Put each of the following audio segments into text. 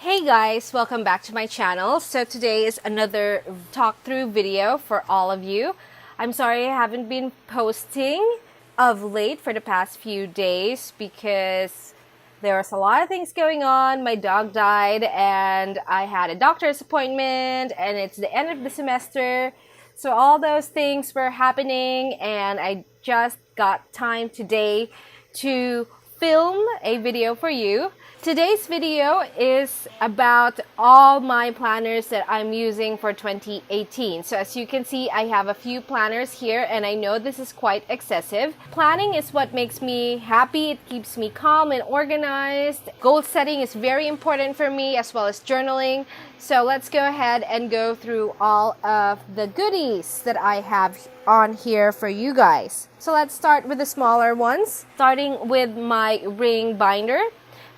Hey guys, welcome back to my channel. So today is another talk through video for all of you. I'm sorry I haven't been posting of late for the past few days because there was a lot of things going on. My dog died and I had a doctor's appointment and it's the end of the semester. So all those things were happening and I just got time today to film a video for you. Today's video is about all my planners that I'm using for 2018. So as you can see, I have a few planners here and I know this is quite excessive. Planning is what makes me happy. It keeps me calm and organized. Goal setting is very important for me as well as journaling. So let's go ahead and go through all of the goodies that I have on here for you guys. So let's start with the smaller ones, starting with my ring binder.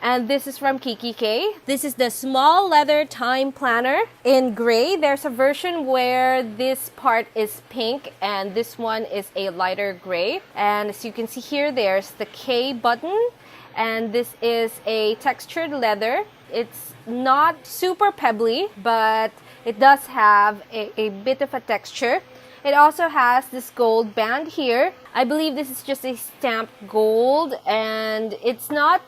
And this is from kikki.k. This is the small leather time planner in gray. There's a version where this part is pink and this one is a lighter gray. And as you can see here, there's the K button. And this is a textured leather. It's not super pebbly, but it does have a bit of a texture. It also has this gold band here. I believe this is just a stamped gold and it's not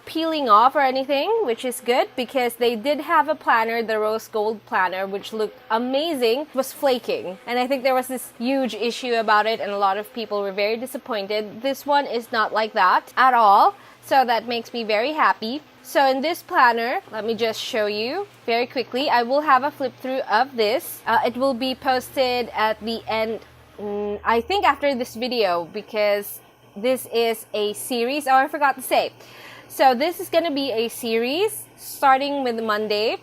peeling off or anything, which is good because they did have a planner, the rose gold planner, which looked amazing. It was flaking and I think there was this huge issue about it and a lot of people were very disappointed. This one is not like that at all, so that makes me very happy. So in this planner, let me just show you very quickly. I will have a flip through of this. It will be posted at the end, I think after this video, because this is a series. Oh, I forgot to say. So this is going to be a series starting with Monday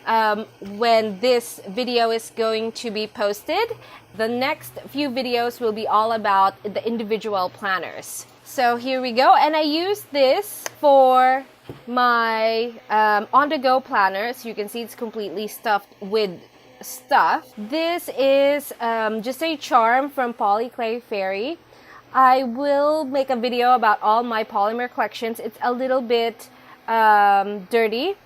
when this video is going to be posted. The next few videos will be all about the individual planners. So here we go. And I use this for my on-the-go planner. As you can see, it's completely stuffed with stuff. This is just a charm from Polyclay Fairy. I will make a video about all my polymer collections. It's a little bit dirty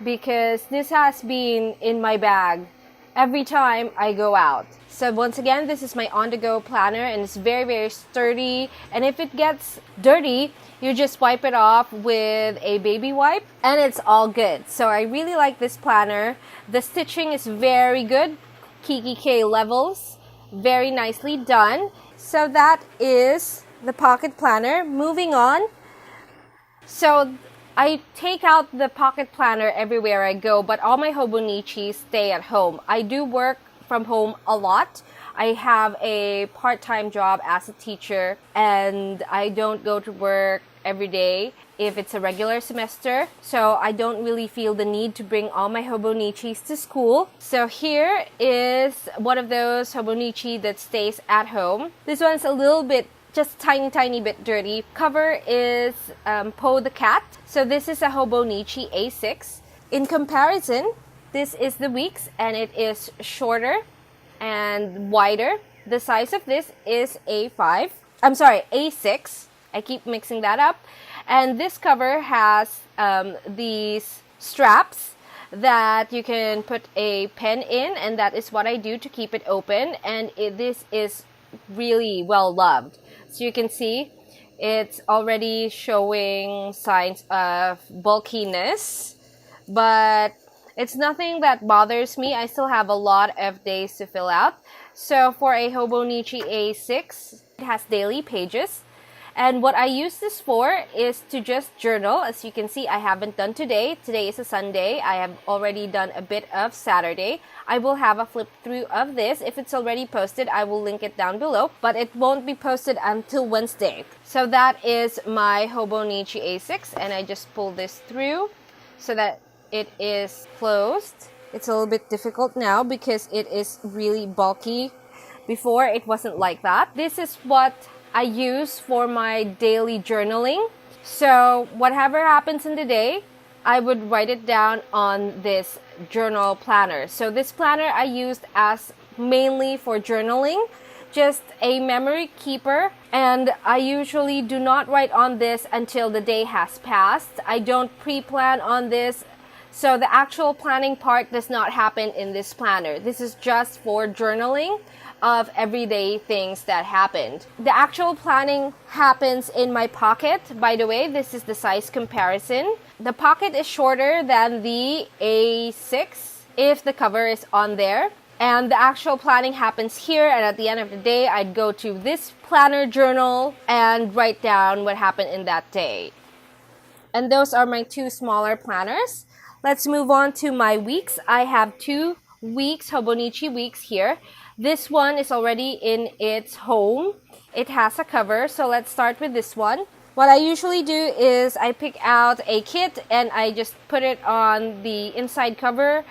because this has been in my bag every time I go out. So once again, this is my on-the-go planner and it's very, very sturdy. And if it gets dirty, you just wipe it off with a baby wipe and it's all good. So I really like this planner. The stitching is very good. kikki.k levels, very nicely done. So that is the pocket planner. Moving on. So I take out the pocket planner everywhere I go, but all my Hobonichis stay at home. I do work from home a lot. I have a part-time job as a teacher and I don't go to work every day if it's a regular semester. So I don't really feel the need to bring all my Hobonichis to school. So here is one of those Hobonichi that stays at home. This one's a little bit, just tiny bit dirty. Cover is Poe the cat. So this is a Hobonichi A6. In comparison, this is the Weeks and it is shorter and wider. The size of this is A5. I'm sorry, A6. I keep mixing that up. And this cover has these straps that you can put a pen in, and that is what I do to keep it open. And this is really well loved. So you can see it's already showing signs of bulkiness, but it's nothing that bothers me. I still have a lot of days to fill out. So for a Hobonichi A6, it has daily pages. And what I use this for is to just journal. As you can see, I haven't done today. Today is a Sunday. I have already done a bit of Saturday. I will have a flip through of this. If it's already posted, I will link it down below. But it won't be posted until Wednesday. So that is my Hobonichi A6. And I just pull this through so that it is closed. It's a little bit difficult now because it is really bulky. Before, it wasn't like that. This is what I use for my daily journaling. So whatever happens in the day, I would write it down on this journal planner. So this planner I used as mainly for journaling, just a memory keeper. And I usually do not write on this until the day has passed. I don't pre-plan on this So the actual planning part does not happen in this planner. This is just for journaling of everyday things that happened. The actual planning happens in my pocket. By the way, this is the size comparison. The pocket is shorter than the A6 if the cover is on there. And the actual planning happens here, and at the end of the day, I'd go to this planner journal and write down what happened in that day. And those are my two smaller planners. Let's move on to my weeks. I have 2 weeks, Hobonichi Weeks here. This one is already in its home. It has a cover, so let's start with this one. What I usually do is I pick out a kit and I just put it on the inside cover.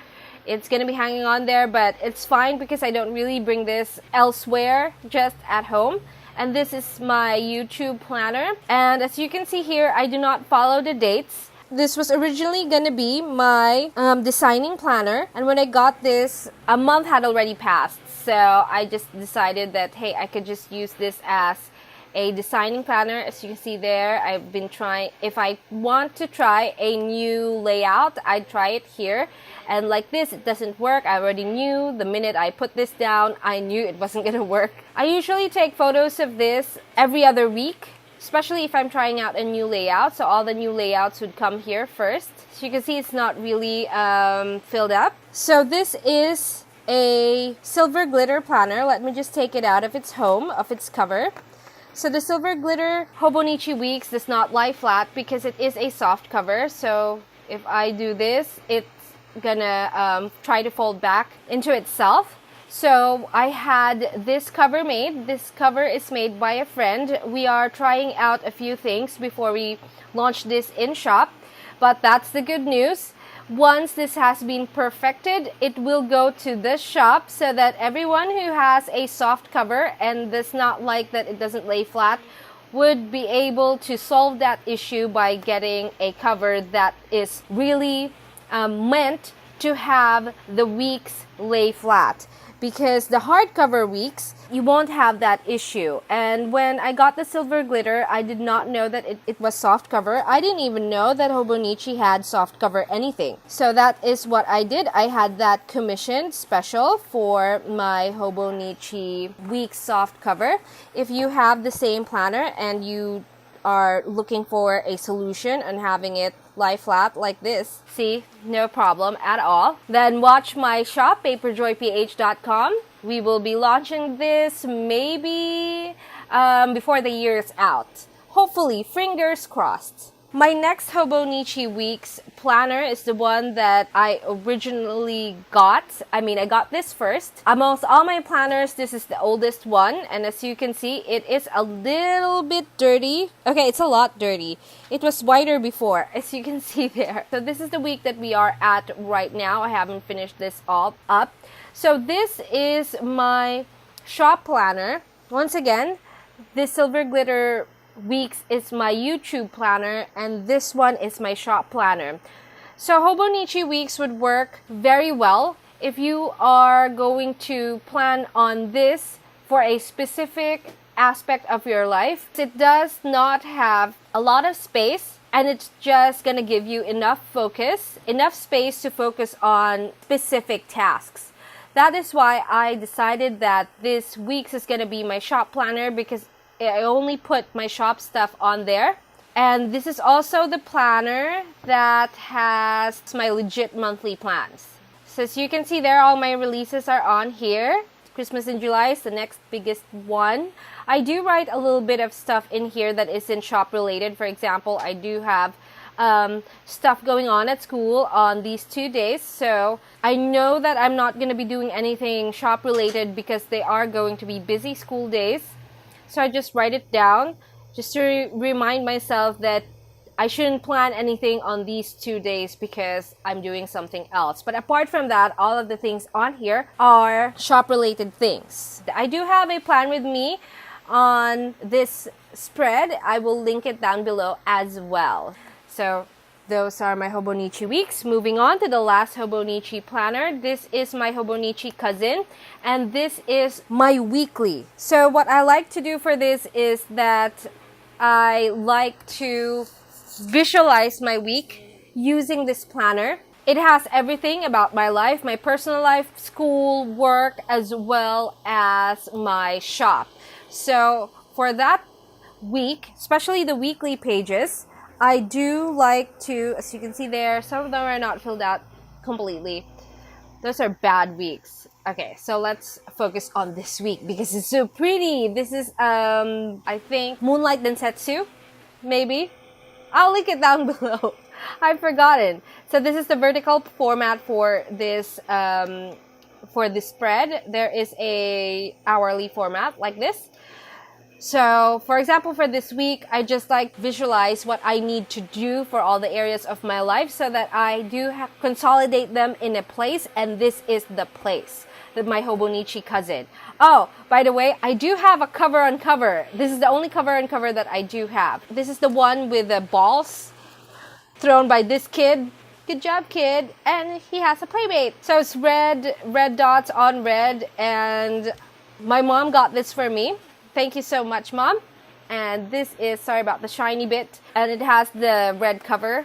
It's gonna be hanging on there, but it's fine because I don't really bring this elsewhere, just at home. And this is my YouTube planner. And as you can see here, I do not follow the dates. This was originally gonna be my designing planner. And when I got this, a month had already passed. So I just decided that, hey, I could just use this as a designing planner. As you can see there, I've been trying, if I want to try a new layout, I'd try it here. And like this, it doesn't work. I already knew the minute I put this down, I knew it wasn't gonna work. I usually take photos of this every other week, especially if I'm trying out a new layout. So all the new layouts would come here first. So you can see it's not really filled up. So this is a silver glitter planner. Let me just take it out of its home, of its cover. So the silver glitter Hobonichi Weeks does not lie flat because it is a soft cover. So if I do this, it's gonna try to fold back into itself. So I had this cover made. This cover is made by a friend. We are trying out a few things before we launch this in shop, but that's the good news. Once this has been perfected, it will go to the shop so that everyone who has a soft cover and does not like that it doesn't lay flat would be able to solve that issue by getting a cover that is really meant to have the weeks lay flat. Because the hardcover weeks, you won't have that issue. And when I got the silver glitter, I did not know that it was soft cover. I didn't even know that Hobonichi had soft cover anything. So that is what I did. I had that commissioned special for my Hobonichi Weeks soft cover. If you have the same planner and you are looking for a solution and having it lie flat like this, see, no problem at all, then watch my shop, paperjoyph.com. We will be launching this maybe before the year is out. Hopefully, fingers crossed. My next Hobonichi Weeks planner is the one that I originally got. I got this first. Amongst all my planners, this is the oldest one. And as you can see, it is a little bit dirty. Okay, it's a lot dirty. It was whiter before, as you can see there. So this is the week that we are at right now. I haven't finished this all up. So this is my shop planner. Once again, this silver glitter Weeks is my YouTube planner, and this one is my shop planner. So Hobonichi Weeks would work very well if you are going to plan on this for a specific aspect of your life. It does not have a lot of space, and it's just gonna give you enough space to focus on specific tasks. That is why I decided that this Weeks is gonna be my shop planner, because I only put my shop stuff on there. And this is also the planner that has my legit monthly plans. So as you can see there, all my releases are on here. Christmas in July is the next biggest one. I do write a little bit of stuff in here that isn't shop related. For example, I do have stuff going on at school on these 2 days. So I know that I'm not going to be doing anything shop related because they are going to be busy school days. So I just write it down just to remind myself that I shouldn't plan anything on these 2 days because I'm doing something else. But apart from that, all of the things on here are shop-related things. I do have a plan with me on this spread. I will link it down below as well. So those are my Hobonichi Weeks. Moving on to the last Hobonichi planner. This is my Hobonichi Cousin, and this is my weekly. So what I like to do for this is that I like to visualize my week using this planner. It has everything about my life, my personal life, school, work, as well as my shop. So for that week, especially the weekly pages, I do like to, as you can see there, some of them are not filled out completely. Those are bad weeks. Okay, so let's focus on this week because it's so pretty. This is, I think, Moonlight Densetsu, maybe. I'll link it down below. I've forgotten. So this is the vertical format for this spread. There is a hourly format like this. So, for example, for this week, I just like visualize what I need to do for all the areas of my life so that I do consolidate them in a place, and this is the place, that my Hobonichi Cousin. Oh, by the way, I do have a cover on cover. This is the only cover on cover that I do have. This is the one with the balls thrown by this kid. Good job, kid. And he has a playmate. So it's red dots on red, and my mom got this for me. Thank you so much, Mom. And this is, sorry about the shiny bit, and it has the red cover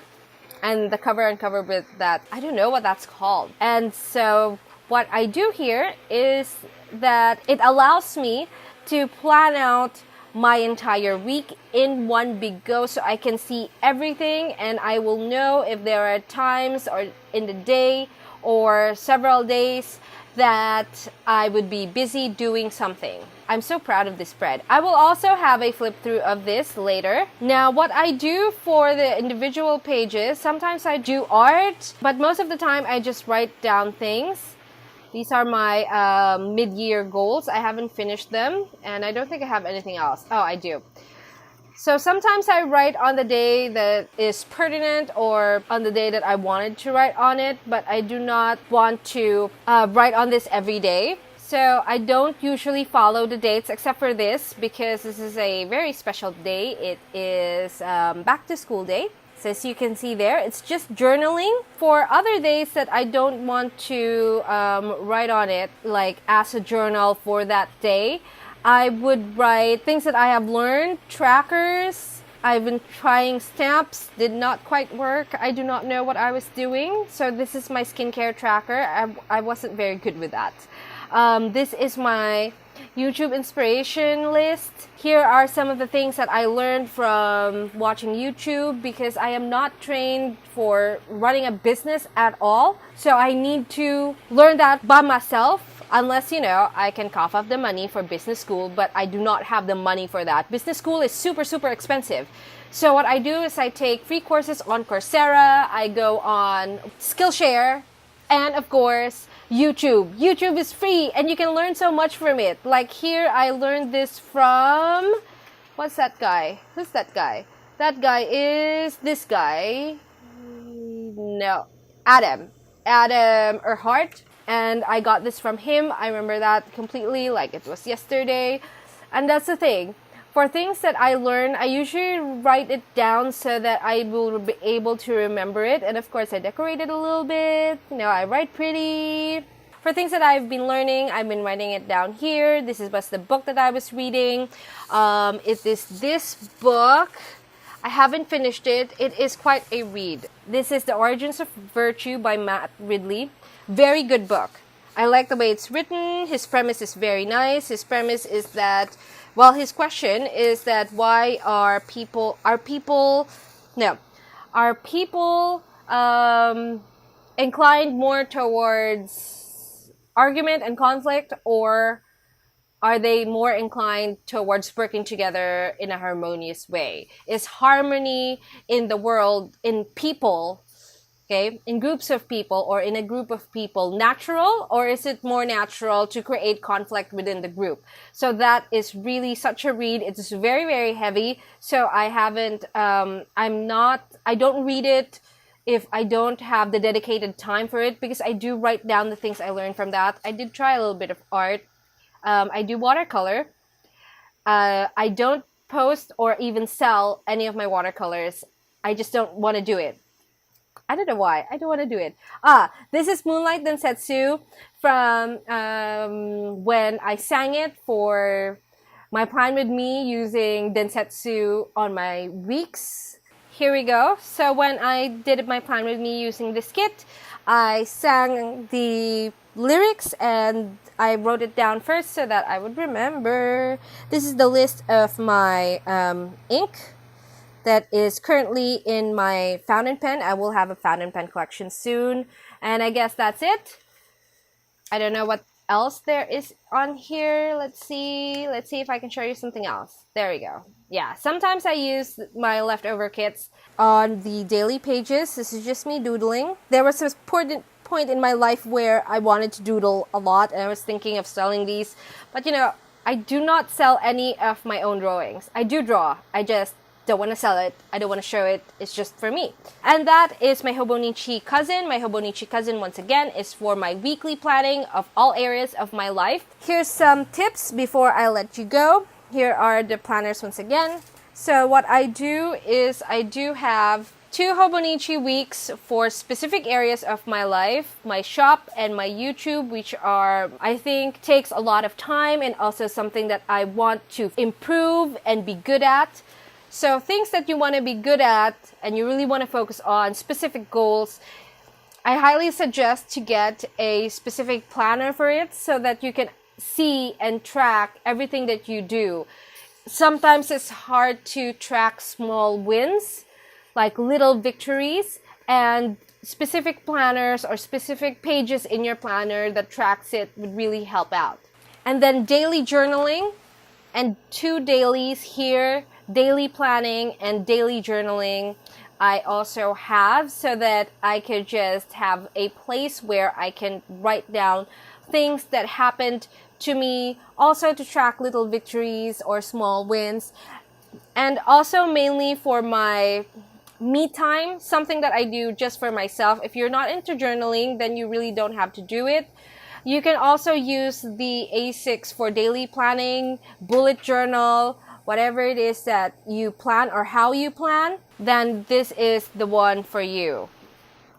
and the cover and cover with that, I don't know what that's called. And so what I do here is that it allows me to plan out my entire week in one big go, so I can see everything, and I will know if there are times or in the day or several days that I would be busy doing something. I'm so proud of this spread. I will also have a flip through of this later. Now, what I do for the individual pages, sometimes I do art, but most of the time I just write down things. These are my mid-year goals. I haven't finished them, and I don't think I have anything else. Oh, I do. So sometimes I write on the day that is pertinent or on the day that I wanted to write on it, but I do not want to write on this every day. So I don't usually follow the dates except for this because this is a very special day. It is back to school day. So as you can see there, it's just journaling. For other days that I don't want to write on it, like as a journal for that day, I would write things that I have learned, trackers. I've been trying stamps, did not quite work. I do not know what I was doing. So this is my skincare tracker. I wasn't very good with that. This is my YouTube inspiration list. Here are some of the things that I learned from watching YouTube because I am not trained for running a business at all. So I need to learn that by myself. Unless, you know, I can cough up the money for business school, but I do not have the money for that. Business school is super, super expensive. So what I do is I take free courses on Coursera, I go on Skillshare, and of course, YouTube. YouTube is free and you can learn so much from it. Like here, I learned this from, what's that guy? Who's that guy? That guy is this guy. No, Adam Earhart. And I got this from him. I remember that completely, like it was yesterday. And that's the thing. For things that I learn, I usually write it down so that I will be able to remember it. And of course, I decorate it a little bit. You know, I write pretty. For things that I've been learning, I've been writing it down here. This was the book that I was reading. It is this book. I haven't finished it. It is quite a read. This is The Origins of Virtue by Matt Ridley. Very good book. I like the way it's written. His premise is very nice. His premise is that, well, his question is that why are people inclined more towards argument and conflict, or are they more inclined towards working together in a harmonious way? Is harmony in the world, in people, okay, in groups of people or in a group of people, natural, or is it more natural to create conflict within the group? So that is really such a read. It's very, very heavy. So I don't read it if I don't have the dedicated time for it, because I do write down the things I learned from that. I did try a little bit of art. I do watercolor. I don't post or even sell any of my watercolors. I just don't want to do it. I don't know why. I don't want to do it. This is Moonlight Densetsu from when I sang it for my plan with me using Densetsu on my weeks. here we go. So when I did my plan with me using this kit, I sang the lyrics and I wrote it down first so that I would remember. This is the list of my ink that is currently in my fountain pen. I will have a fountain pen collection soon. And I guess that's it. I don't know what else there is on here. Let's see if I can show you something else. There we go. Yeah, sometimes I use my leftover kits on the daily pages. This is just me doodling. There was a important point in my life where I wanted to doodle a lot and I was thinking of selling these, but you know, I do not sell any of my own drawings. I do draw, I just don't want to sell it. I don't want to show it. It's just for me. And that is my Hobonichi Cousin. My Hobonichi Cousin, once again, is for my weekly planning of all areas of my life. Here's some tips before I let you go. Here are the planners once again. So what I do is I do have 2 Hobonichi Weeks for specific areas of my life, my shop and my YouTube, which are, I think, takes a lot of time and also something that I want to improve and be good at. So things that you want to be good at and you really want to focus on, specific goals, I highly suggest to get a specific planner for it so that you can see and track everything that you do. Sometimes it's hard to track small wins, like little victories, and specific planners or specific pages in your planner that tracks it would really help out. And then daily journaling and 2 dailies here. Daily planning and daily journaling I also have so that I could just have a place where I can write down things that happened to me, also to track little victories or small wins, and also mainly for my me time, something that I do just for myself. If you're not into journaling, then you really don't have to do it. You can also use the A6 for daily planning, bullet journal, whatever it is that you plan or how you plan, then this is the one for you,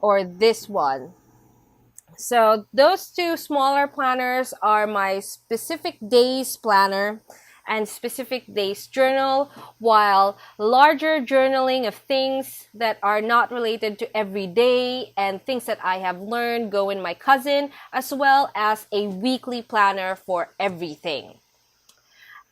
or this one. So those 2 smaller planners are my specific days planner and specific days journal, while larger journaling of things that are not related to every day and things that I have learned go in my cousin, as well as a weekly planner for everything.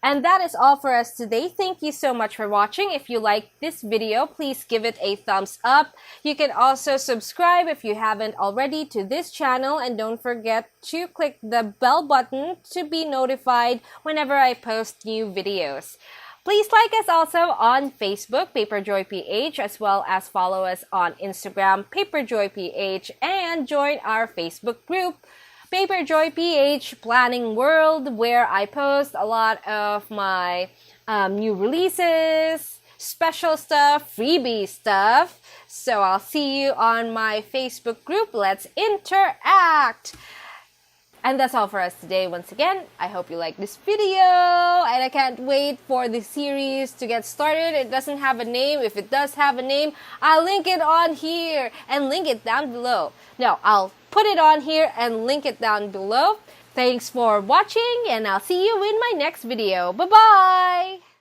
And that is all for us today. Thank you so much for watching. If you like this video, please give it a thumbs up. You can also subscribe if you haven't already to this channel, and don't forget to click the bell button to be notified whenever I post new videos. Please like us also on Facebook, paperjoyph, as well as follow us on Instagram, paperjoyph, and join our Facebook group, paperjoyph Planning World, where I post a lot of my new releases, special stuff, freebie stuff. So I'll see you on my Facebook group. Let's interact! And that's all for us today. Once again, I hope you like this video, and I can't wait for the series to get started. It doesn't have a name. If it does have a name, I'll link it on here and link it down below. No, I'll put it on here and link it down below. Thanks for watching, and I'll see you in my next video. Bye-bye!